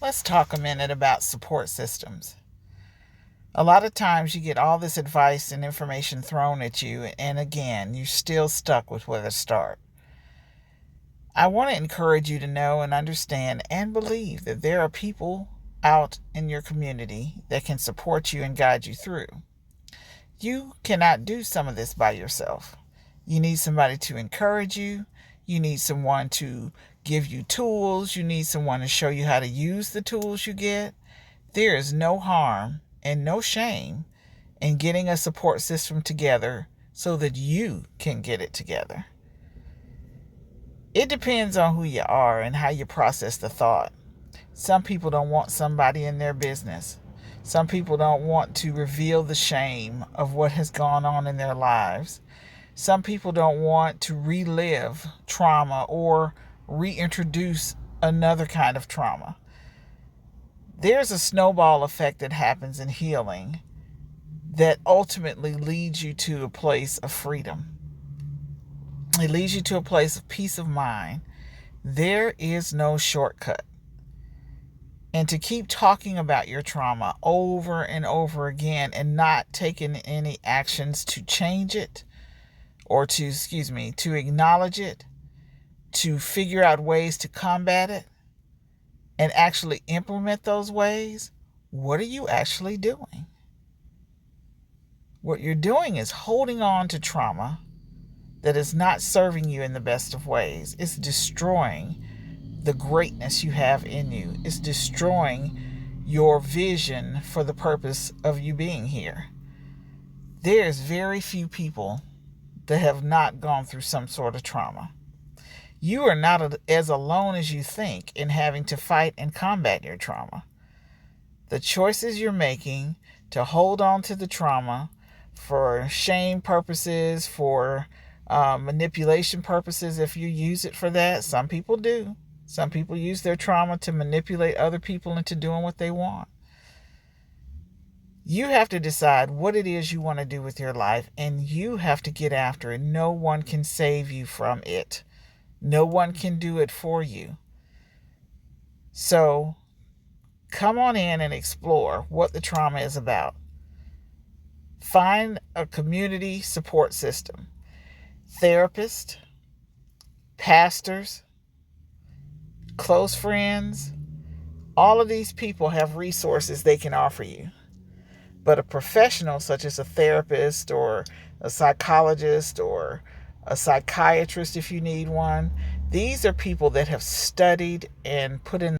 Let's talk a minute about support systems. A lot of times you get all this advice and information thrown at you, and again, you're still stuck with where to start. I want to encourage you to know and understand and believe that there are people out in your community that can support you and guide you through. You cannot do some of this by yourself. You need somebody to encourage you. You need someone to give you tools. You need someone to show you how to use the tools you get. There is no harm and no shame in getting a support system together so that you can get it together. It depends on who you are and how you process the thought. Some people don't want somebody in their business. Some people don't want to reveal the shame of what has gone on in their lives. Some people don't want to relive trauma or reintroduce another kind of trauma. There's a snowball effect that happens in healing that ultimately leads you to a place of freedom. It leads you to a place of peace of mind. There is no shortcut. And to keep talking about your trauma over and over again and not taking any actions to change it or to acknowledge it, to figure out ways to combat it and actually implement those ways, what are you actually doing? What you're doing is holding on to trauma that is not serving you in the best of ways. It's destroying the greatness you have in you. It's destroying your vision for the purpose of you being here. There's very few people that have not gone through some sort of trauma. You are not as alone as you think in having to fight and combat your trauma. The choices you're making to hold on to the trauma for shame purposes, for manipulation purposes, if you use it for that, some people do. Some people use their trauma to manipulate other people into doing what they want. You have to decide what it is you want to do with your life, and you have to get after it. No one can save you from it. No one can do it for you. So come on in and explore what the trauma is about. Find a community support system. Therapists, pastors, close friends, all of these people have resources they can offer you. But a professional such as a therapist or a psychologist or a psychiatrist, if you need one, these are people that have studied and put in